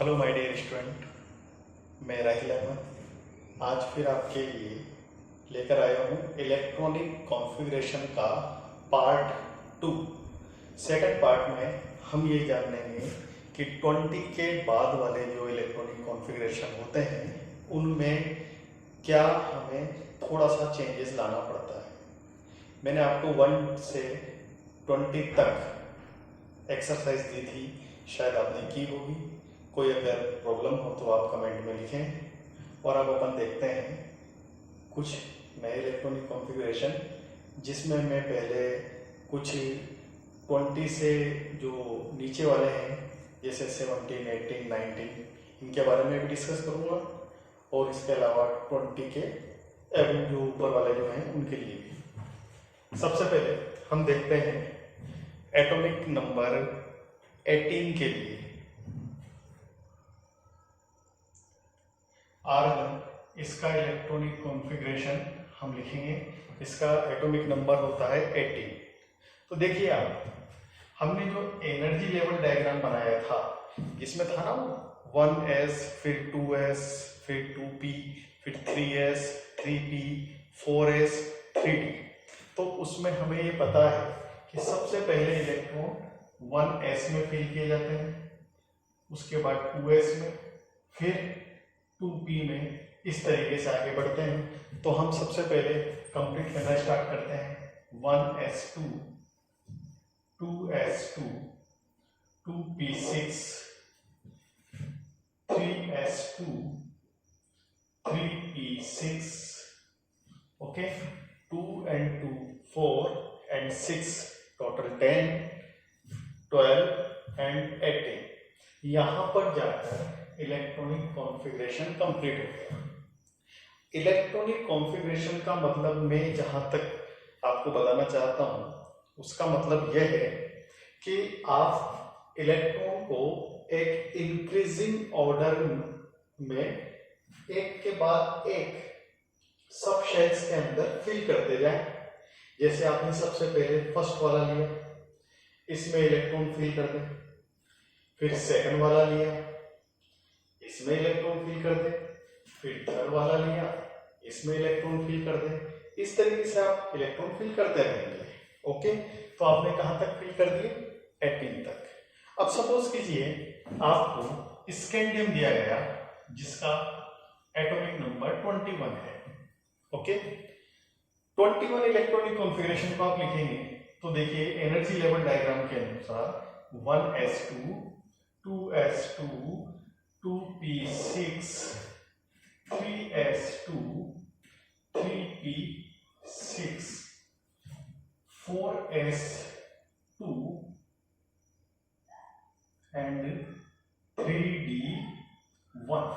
Hello my dear student, मैं राहिल अहमद आज फिर आपके लिए लेकर आया हूँ इलेक्ट्रॉनिक कॉन्फ़िगरेशन का पार्ट 2। सेकंड पार्ट में हम ये जानेंगे कि 20 के बाद वाले जो इलेक्ट्रॉनिक कॉन्फ़िगरेशन होते हैं उनमें क्या हमें थोड़ा सा चेंजेस लाना पड़ता है। मैंने आपको 1 से 20 तक एक्सरसाइज दी थी, शायद आपने की होगी। कोई अगर प्रॉब्लम हो तो आप कमेंट में लिखें। और अब अपन देखते हैं कुछ नए इलेक्ट्रॉनिक कॉन्फ़िगरेशन जिसमें मैं पहले कुछ 20 से जो नीचे वाले हैं जैसे 17, 18, 19 इनके बारे में भी डिस्कस करूँगा और इसके अलावा 20 के एवं जो ऊपर वाले जो हैं उनके लिए भी। सबसे पहले हम देखते हैं एटॉमिक नंबर 18 के लिए आर्गन। इसका इलेक्ट्रॉनिक कॉन्फ़िगरेशन हम लिखेंगे, इसका एटॉमिक नंबर होता है 18। तो देखिए आप, हमने जो एनर्जी लेवल डायग्राम बनाया था इसमें था ना 1s, फिर 2s, फिर 2p, फिर 3s, 3p, 4s, 3d। तो उसमें हमें ये पता है कि सबसे पहले इलेक्ट्रॉन 1s में फिल किए जाते हैं, उसके बाद 2s में, फिर 2p में, इस तरीके से आगे बढ़ते हैं। तो हम सबसे पहले कंप्लीट करना स्टार्ट करते हैं 1s2, 2s2, 2p6, 3s2, 3p6, okay, 2 and 2 4 and 6 total 10, 12 and 18। यहां पर जाकर इलेक्ट्रॉनिक कॉन्फ़िगरेशन कंप्लीट हो गया। इलेक्ट्रॉनिक कॉन्फ़िगरेशन का मतलब मैं जहां तक आपको बताना चाहता हूं उसका मतलब यह है कि आप इलेक्ट्रॉन को एक इंक्रीजिंग ऑर्डर में एक के बाद एक सब शेल्स के अंदर फिल करते जाएं। जैसे आपने सबसे पहले फर्स्ट वाला लिया, इसमें इलेक्ट्रॉन फिल कर दें, फिर सेकंड वाला लिया, इसमें इलेक्ट्रॉन फिल कर दे, फिर थर्ड वाला लिया, इसमें इलेक्ट्रॉन फिल कर दे। इस तरीके से आप इलेक्ट्रॉन फिल करते रहेंगे। ओके, तो आपने कहां तक फिल कर दिए? 18 तक। अब सपोज कीजिए आपको स्कैंडियम दिया गया जिसका एटॉमिक नंबर 21 है। ओके, 21 इलेक्ट्रॉनिक कॉन्फ़िगरेशन को आप लिखेंगे तो देखिए एनर्जी लेवल डायग्राम के अनुसार 1s2, 2s2, 2p6, 3s2, 3p6, 4s2 and 3d1।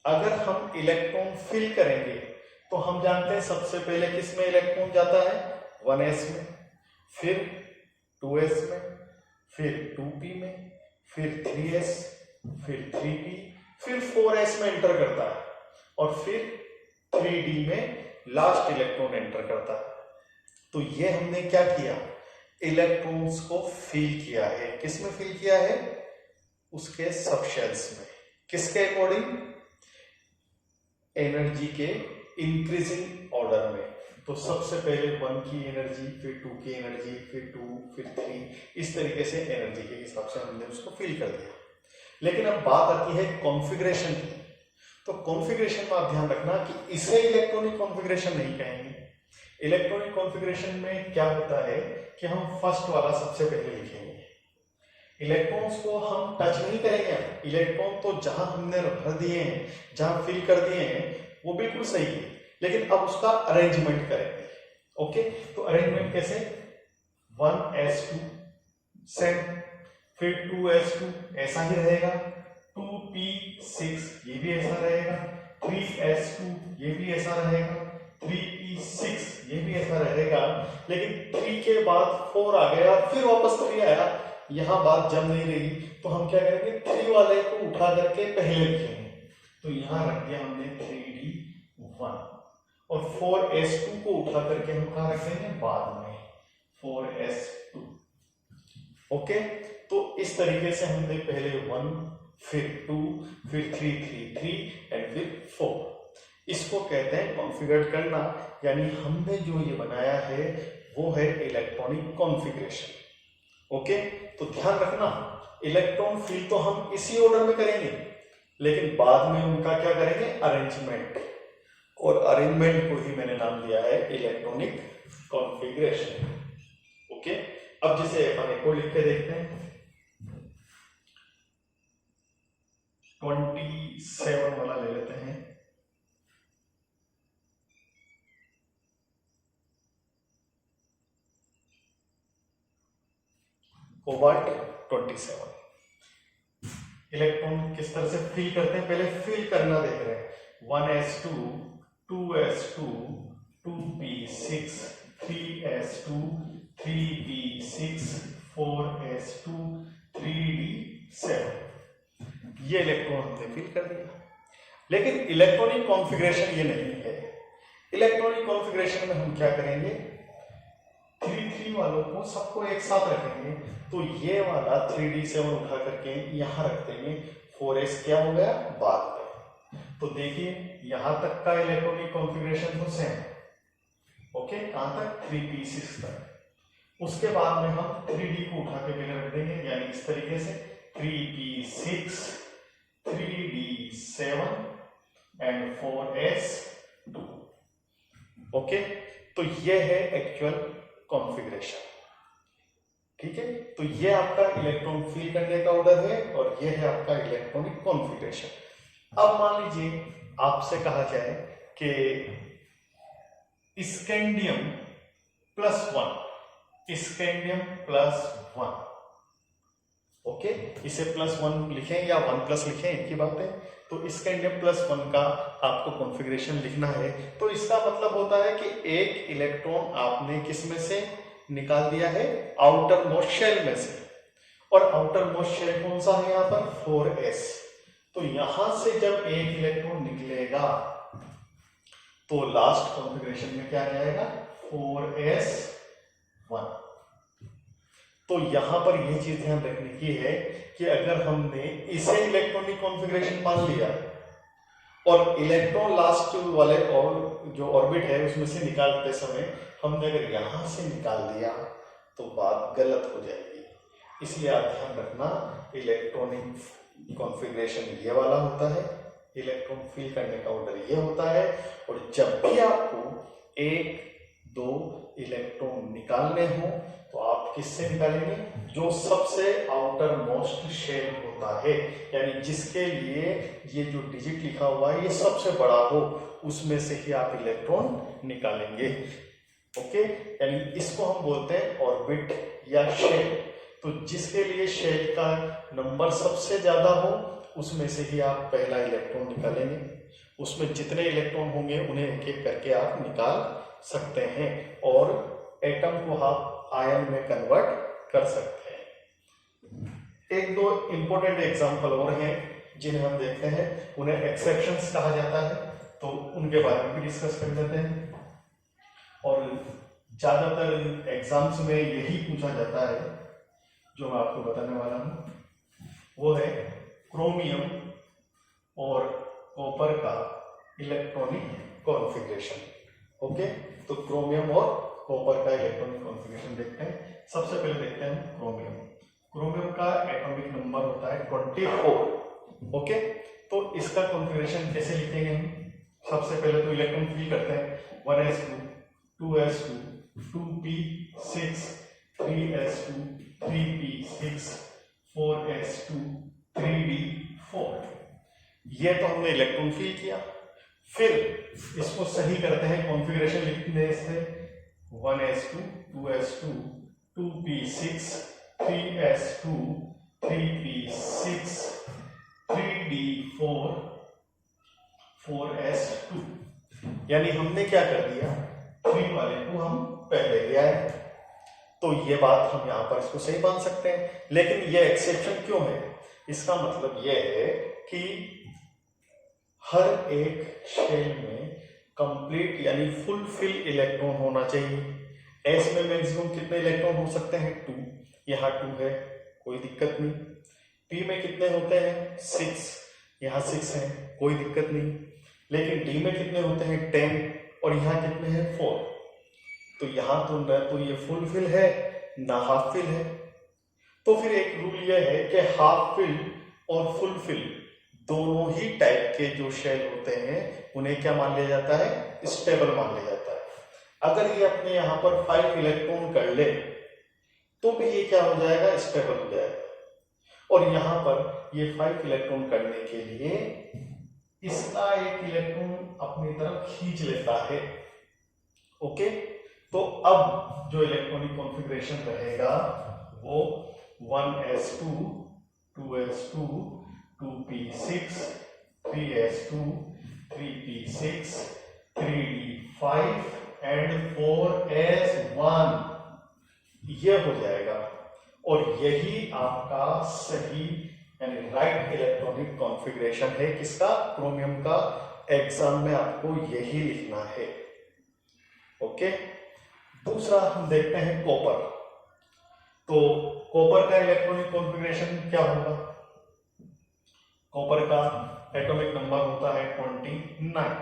अगर हम इलेक्ट्रॉन फिल करेंगे तो हम जानते हैं सबसे पहले किस में इलेक्ट्रॉन जाता है? 1s में, फिर 2s में, फिर 2p में, फिर 3s, फिर 3p, फिर 4s में एंटर करता है और फिर 3d में लास्ट इलेक्ट्रॉन एंटर करता है। तो ये हमने क्या किया? इलेक्ट्रॉन्स को फिल किया है। किस में फिल किया है? उसके सब शेल्स में। किसके अकॉर्डिंग? एनर्जी के इंक्रीजिंग ऑर्डर में। तो सबसे पहले 1 की एनर्जी, फिर 2 की एनर्जी, फिर 2, फिर 3, इस तरीके से एनर्जी के हिसाब से हमने उसको फिल कर दिया। लेकिन अब बात आती है कॉन्फ़िगरेशन की। तो कॉन्फ़िगरेशन में आप ध्यान रखना कि इसे इलेक्ट्रॉनिक कॉन्फ़िगरेशन नहीं कहेंगे। इलेक्ट्रॉनिक कॉन्फ़िगरेशन में क्या होता है कि हम फर्स्ट वाला सबसे पहले लिखेंगे। इलेक्ट्रॉन्स को हम टच नहीं करेंगे। इलेक्ट्रॉन तो जहां हमने भर दिए हैं, जहां फिल कर दिए हैं वो बिल्कुल सही है, लेकिन अब उसका अरेंजमेंट करेंगे। ओके, तो अरेंजमेंट कैसे? 1s2 सेम, फिर 2s2 ऐसा ही रहेगा, 2p6 ये भी ऐसा रहेगा, 3s2 ये भी ऐसा रहेगा, 3p6 ये भी ऐसा रहेगा। लेकिन 3 के बाद 4 आ गया, फिर वापस 3 आया, यहां बात जम नहीं रही। तो हम क्या करेंगे? 3 वाले को उठा करके पहले लिखेंगे। तो यहां रख दिया हमने 3d1 और 4s2 को उठा करके हम कहां रखेंगे? बाद में 4s2। ओके, तो इस तरीके से हमने पहले 1 फिर 2, फिर 3 3 3 एंड फिर 4। इसको कहते हैं कॉन्फ़िगर करना, यानी हमने जो ये बनाया है वो है इलेक्ट्रॉनिक कॉन्फ़िगरेशन। ओके, तो ध्यान रखना इलेक्ट्रॉन फिल तो हम इसी ऑर्डर में करेंगे, लेकिन बाद में उनका क्या करेंगे, अरेंजमेंट, और अरेंजमेंट को ही मैंने नाम दिया है इलेक्ट्रॉनिक कॉन्फ़िगरेशन। ओके, अब जिसे अपन एक और लिख के देखते हैं, 27 वाला ले लेते हैं। कोबाल्ट 27। इलेक्ट्रॉन किस तरह से फिल करते हैं, पहले फिल करना देख रहे हैं। 1s2 2s2 2p6 3s2 3p6 4s2 3d7, ये इलेक्ट्रॉन हमने फिल कर दिया। लेकिन इलेक्ट्रॉनिक कॉन्फ़िगरेशन ये नहीं है। इलेक्ट्रॉनिक कॉन्फ़िगरेशन में हम क्या करेंगे, 3 वालों को सबको एक साथ रखेंगे, तो ये वाला 3d7 उठा करके यहां रख देंगे, 4s क्या हो गया बाद में। तो देखिए यहां तक का इलेक्ट्रॉनिक कॉन्फ़िगरेशन तो सेम, ओके, कहां तक 3p6 तक। उसके बाद में हम 3d को उठा के पहले रख देंगे, यानी इस तरीके से 3p6 3d7 and 4s2। Okay, तो ये है एक्चुअल कॉन्फ़िगरेशन। ठीक है, तो ये आपका इलेक्ट्रॉन फिल करने का ऑर्डर है और ये है आपका इलेक्ट्रॉनिक कॉन्फ़िगरेशन। अब मान लीजिए आपसे कहा जाए कि स्कैंडियम +1, स्कैंडियम +1, ओके, इसे +1 लिखें या 1+ लिखें, एक ही बात है। तो स्कैंडियम +1 का आपको कॉन्फ़िगरेशन लिखना है, तो इसका मतलब होता है कि एक इलेक्ट्रॉन आपने किस में से निकाल दिया है, आउटर मोस्ट शेल में से, और आउटर मोस्ट शेल कौन सा है यहाँ पर, 4s। तो यहां से जब एक इलेक्ट्रॉन निकलेगा तो लास्ट कॉन्फ़िगरेशन में क्या जाएगा, 4s1। तो यहां पर यह चीज ध्यान रखने की है कि अगर हमने इसे इलेक्ट्रॉनिक कॉन्फ़िगरेशन मान लिया और इलेक्ट्रॉन लास्ट वाले और जो ऑर्बिट है उसमें से निकालते समय हमने अगर यहां से निकाल दिया तो बात गलत हो जाएगी। इसलिए आप ध्यान रखना इलेक्ट्रॉनिक कॉन्फ़िगरेशन ये वाला होता है, इलेक्ट्रॉन फिल करने का ऑर्डर ये होता है, और जब भी आपको 1-2 इलेक्ट्रॉन निकालने हो तो आप किससे निकालेंगे, जो सबसे आउटर मोस्ट शेल होता है, यानी जिसके लिए ये जो डिजिट लिखा हुआ है ये सबसे बड़ा हो, उसमें से ही आप इलेक्ट्रॉन निकालेंगे। ओके, यानी इसको हम बोलते हैं ऑर्बिट या शेल। तो जिसके लिए शेल का नंबर सबसे ज्यादा हो उसमें से ही आप पहला इलेक्ट्रॉन निकालेंगे। उसमें जितने इलेक्ट्रॉन होंगे उन्हें एक एक करके आप निकाल सकते हैं और एटम को आप आयन में कन्वर्ट कर सकते हैं। 1-2 इंपॉर्टेंट एग्जांपल और हैं जिन्हें हम देखते हैं, उन्हें एक्सेप्शंस कहा जाता है, तो उनके बारे में भी डिस्कस कर लेते हैं। और ज्यादातर एग्जाम्स में यही पूछा जाता है जो मैं आपको बताने वाला हूं, वो है क्रोमियम और कॉपर का इलेक्ट्रॉनिक कॉन्फ़िगरेशन। ओके, तो क्रोमियम और कॉपर का इलेक्ट्रॉनिक कॉन्फ़िगरेशन देखते हैं। सबसे पहले देखते हैं क्रोमियम। क्रोमियम का एटॉमिक नंबर होता है 24। ओके, तो इसका कॉन्फ़िगरेशन कैसे लिखेंगे हम, सबसे पहले तो इलेक्ट्रॉन फिल करते हैं, 1s2 2s2 2p6 3s2 3p6 4s2 3d4, ये तो हमने इलेक्ट्रॉन फिल किया। फिर इसको सही करते हैं कॉन्फ़िगरेशन लिखने से, 1s2 2s2 2p6 3s2 3p6 3d4 4s2, यानी हमने क्या कर दिया, 3 वाले को हम पहले ले आए। तो ये बात हम यहां पर इसको सही मान सकते हैं। लेकिन ये एक्सेप्शन क्यों है, इसका मतलब ये है कि हर एक शेल में कंप्लीट यानी फुल फिल इलेक्ट्रॉन होना चाहिए। एस में मैक्सिमम कितने इलेक्ट्रॉन हो सकते हैं, 2, यहाँ 2 है, कोई दिक्कत नहीं। p में कितने होते हैं 6, यहाँ 6 है, कोई दिक्कत नहीं। लेकिन d में कितने होते हैं 10 और यहाँ कितने हैं 4। तो यहाँ तो न तो ये फुल फिल है ना हाफ फिल है। तो फिर एक रूल यह है कि हाफ फिल और फुल फिल दोनों ही टाइप के जो शेल होते हैं उन्हें क्या मान लिया जाता है, स्टेबल मान लिया जाता है। अगर ये अपने यहाँ पर 5 इलेक्ट्रॉन कर ले तो भी ये क्या हो जाएगा, स्टेबल हो जाएगा। और यहाँ पर ये 5 इलेक्ट्रॉन करने के लिए इसका एक इलेक्ट्रॉन अपनी तरफ खींच लेता है। ओके, तो अब जो इलेक्ट्रॉनिक कॉन्फ़िगरेशन रहेगा वो 1s2 2s2 2p6 3s2 3p6 3d5 and 4s1 ये हो जाएगा। और यही आपका सही यानी राइट इलेक्ट्रॉनिक कॉन्फ़िगरेशन है किसका, क्रोमियम का। एग्जाम में आपको यही लिखना है। ओके, दूसरा हम देखते हैं कॉपर। तो कॉपर का इलेक्ट्रॉनिक कॉन्फ़िगरेशन क्या होगा, कॉपर का एटॉमिक नंबर होता है 29।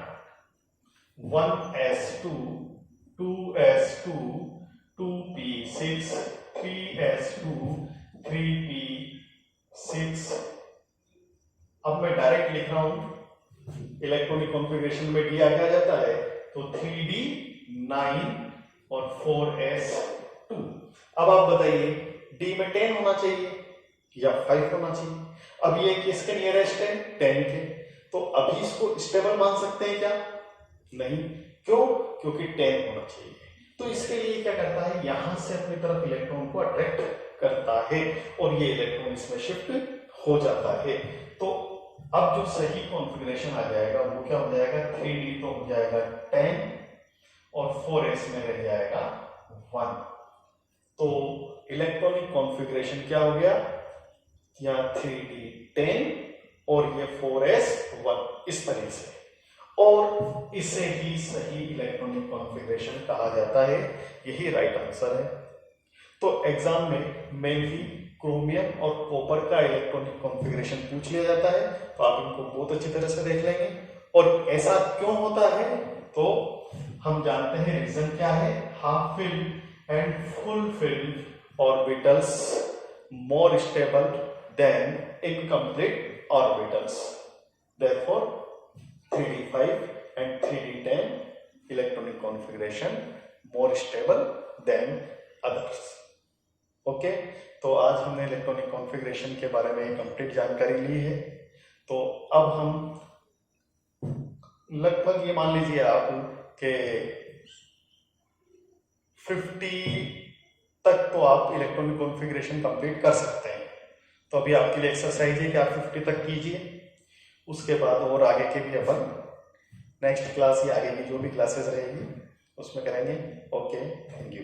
1s2 2s2 2p6 3s2 3p6। अब मैं डायरेक्ट लिख रहा हूं, इलेक्ट्रॉनिक कॉन्फ़िगरेशन में डी आगे आ जाता है तो 3d9 और 4s2। अब आप बताइए डी में 10 होना चाहिए या 5 होना चाहिए। अब ये किसके नियरेस्ट है, 10 के। तो अभी इसको स्टेबल मान सकते हैं क्या, नहीं। क्यों, क्योंकि 10 होना चाहिए। तो इसके लिए क्या करता है, यहां से अपनी तरफ इलेक्ट्रॉन को अट्रैक्ट करता है और ये इलेक्ट्रॉन इसमें शिफ्ट हो जाता है। तो अब जो सही कॉन्फ़िगरेशन आ जाएगा वो क्या हो जाएगा, 3d तो हो जाएगा 10 और 4s में रह जाएगा 1। तो इलेक्ट्रॉनिक कॉन्फ़िगरेशन क्या हो गया, यहाँ 3d 10 और ये 4s 1 इस तरीके से। और इसे ही सही इलेक्ट्रॉनिक कॉन्फ़िगरेशन कहा जाता है, यही राइट आंसर है। तो एग्जाम में मेनली क्रोमियम और कॉपर का इलेक्ट्रॉनिक कॉन्फ़िगरेशन पूछ लिया जाता है, तो आप इनको बहुत अच्छी तरह से देख लेंगे। और ऐसा क्यों होता है, तो हम जानते हैं रीजन क्या है, half fill and full fill orbitals more stable than incomplete orbitals. Therefore 3d5 and 3d10 electronic configuration more stable than others. Okay, तो आज हमने इलेक्ट्रॉनिक कॉन्फ़िगरेशन के बारे में कंप्लीट जानकारी ली है। तो अब हम लगभग ये मान लीजिए आप कि 50 तक तो आप इलेक्ट्रॉनिक कॉन्फ़िगरेशन कंप्लीट कर सकते हैं। तो अभी आपके लिए एक्सरसाइज है कि आप 50 तक कीजिए, उसके बाद और आगे के भी अपन नेक्स्ट क्लास या आगे की जो भी क्लासेस रहेगी उसमें करेंगे। Okay, thank you.